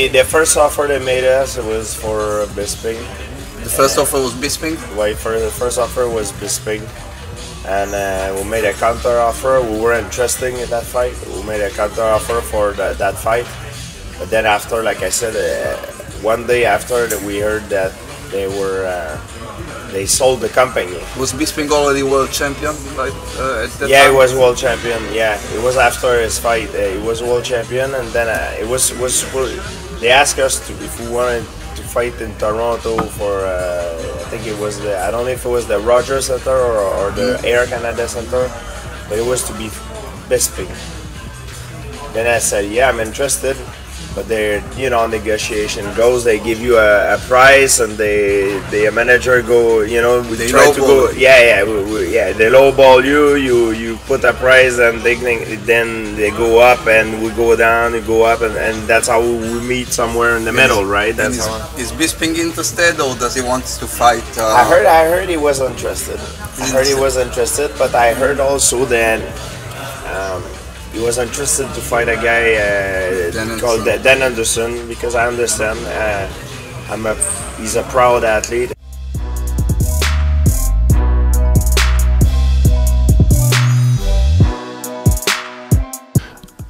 the first offer they made us was for Bisping. The first offer was Bisping? Right, the first offer was Bisping. And we made a counter offer. We were interested in that fight. We made a counter offer for that fight. But then after, like I said, one day after that we heard that they sold the company. Was Bisping already world champion? Like, at that yeah, time? he was world champion. Yeah, it was after his fight. He was world champion, and then they asked us if we wanted to fight in Toronto for I think it was I don't know if it was the Rogers Center or the Air Canada Center, but it was to be Bisping. Then I said, yeah, I'm interested. But they're, negotiation goes. They give you a price, and the manager go, they try to go. Yeah. They lowball you. You put a price, and then they go up, and we go down. You go up, and that's how we meet somewhere in the middle, right? That's how. Is Bisping interested, or does he want to fight? I heard he was interested. But I heard also that. He was interested to fight a guy called Dan Anderson, because I understand he's a proud athlete.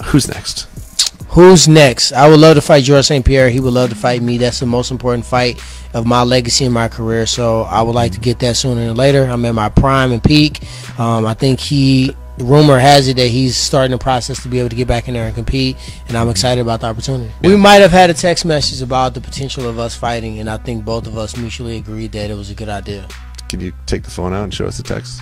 Who's next? Who's next? I would love to fight Georges St. Pierre. He would love to fight me. That's the most important fight of my legacy in my career. So I would like to get that sooner than later. I'm in my prime and peak. I think rumor has it that he's starting the process to be able to get back in there and compete, and I'm excited about the opportunity. We might have had a text message about the potential of us fighting, and I think both of us mutually agreed that it was a good idea. Can you take the phone out and show us the text?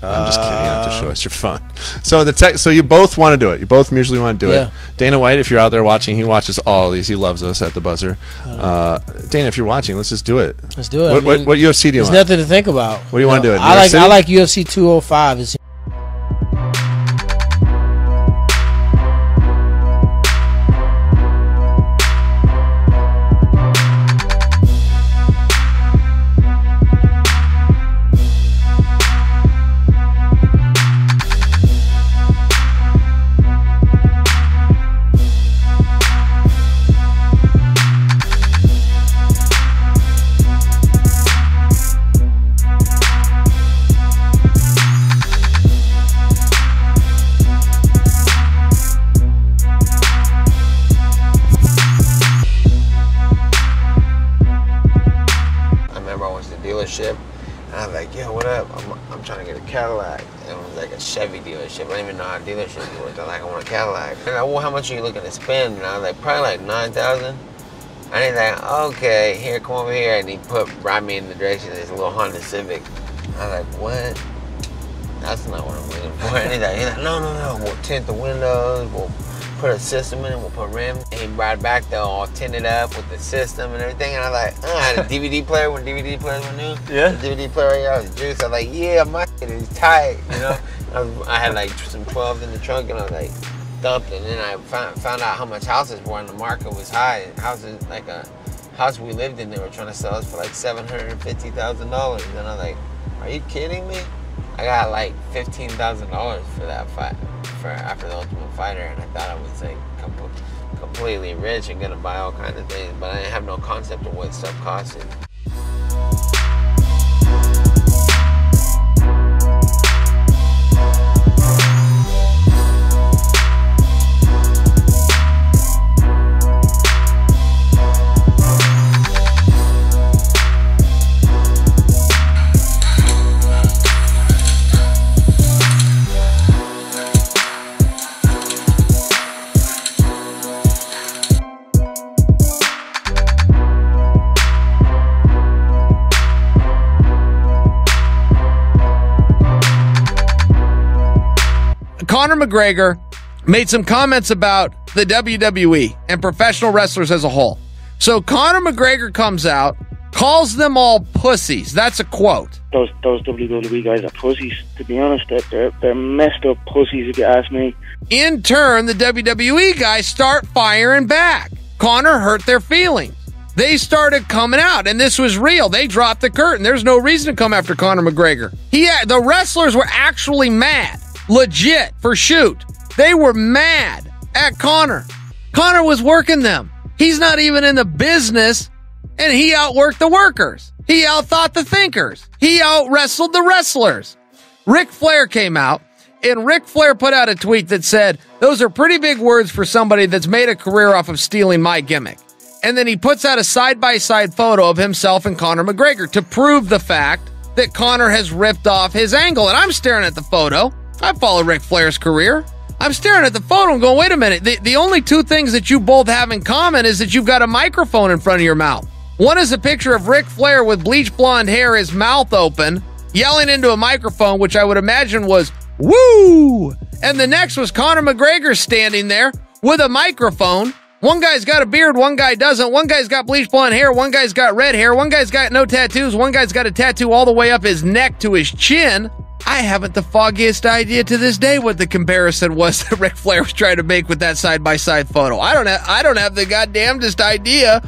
I'm just kidding. You don't have to show us your phone. So the text. So you both want to do it. You both mutually want to do it. Dana White, if you're out there watching, he watches all these. He loves us at the buzzer. Dana, if you're watching, let's just do it. Let's do it. What UFC do you want? There's nothing to think about. What do you want to do? I like UFC 205. It's And I was like, yo, what up? I'm trying to get a Cadillac. And it was like a Chevy dealership. I don't even know how dealerships work. They're like, I want a Cadillac. And I, well, how much are you looking to spend? And I was like, probably like $9,000. And he's like, okay, here, come over here. And he brought me in the direction of this little Honda Civic. I was like, what? That's not what I'm looking for. And he's like, no, we'll tint the windows, we'll put a system in it, we'll put rims. And he brought it back there all tinted up with the system and everything. And I was like, I had a DVD player when DVD players were new. Yeah. The DVD player right here, I was juiced. I was like, yeah, my shit is tight, you know? I had like some 12s in the trunk, and I was like, dumped. And then I found out how much houses were on the market was high. Houses, like a house we lived in, they were trying to sell us for like $750,000. And I was like, are you kidding me? I got like $15,000 for that fight, after the Ultimate Fighter, and I thought I was like completely rich and gonna buy all kinds of things, but I didn't have no concept of what stuff costed. Conor McGregor made some comments about the WWE and professional wrestlers as a whole. So Conor McGregor comes out, calls them all pussies. That's a quote. Those WWE guys are pussies. To be honest, they're messed up pussies, if you ask me. In turn, the WWE guys start firing back. Conor hurt their feelings. They started coming out, and this was real. They dropped the curtain. There's no reason to come after Conor McGregor. The wrestlers were actually mad. Legit, for shoot. They were mad at Conor. Conor was working them. He's not even in the business, and he outworked the workers. He outthought the thinkers. He out-wrestled the wrestlers. Ric Flair came out, and Ric Flair put out a tweet that said, those are pretty big words for somebody that's made a career off of stealing my gimmick. And then he puts out a side-by-side photo of himself and Conor McGregor to prove the fact that Conor has ripped off his angle. And I'm staring at the photo. I follow Ric Flair's career. I'm staring at the photo and going, wait a minute. The only two things that you both have in common is that you've got a microphone in front of your mouth. One is a picture of Ric Flair with bleach blonde hair, his mouth open, yelling into a microphone, which I would imagine was, woo! And the next was Conor McGregor standing there with a microphone. One guy's got a beard, one guy doesn't. One guy's got bleach blonde hair, one guy's got red hair, one guy's got no tattoos, one guy's got a tattoo all the way up his neck to his chin. I haven't the foggiest idea to this day what the comparison was that Ric Flair was trying to make with that side-by-side photo. I don't have the goddamnedest idea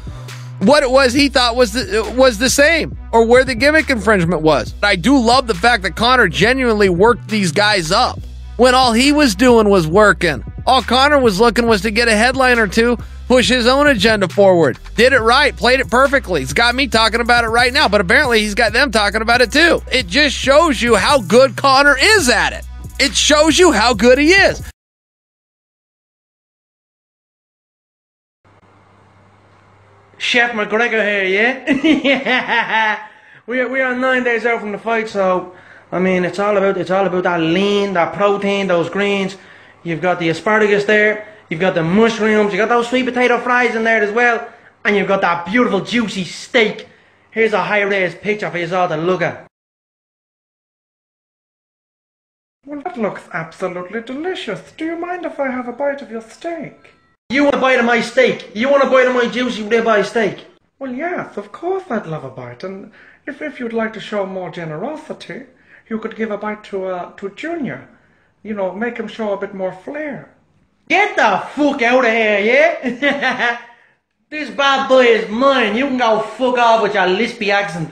what it was he thought was the same, or where the gimmick infringement was. I do love the fact that Conor genuinely worked these guys up when all he was doing was working. All Conor was looking was to get a headline or two, push his own agenda forward. Did it right, played it perfectly. He's got me talking about it right now, but apparently he's got them talking about it too. It just shows you how good Conor is at it. It shows you how good he is. Chef McGregor here, yeah? We are 9 days out from the fight, so I mean it's all about that lean, that protein, those greens. You've got the asparagus there, you've got the mushrooms, you got those sweet potato fries in there as well, and you've got that beautiful juicy steak. Here's a high-res picture for you all to look at. Well, that looks absolutely delicious. Do you mind if I have a bite of your steak? You want a bite of my steak? You want a bite of my juicy ribeye steak? Well, yes, of course I'd love a bite, and if you'd like to show more generosity, you could give a bite to Junior. You know, make him show a bit more flair. Get the fuck out of here, yeah? This bad boy is mine. You can go fuck off with your lispy accent.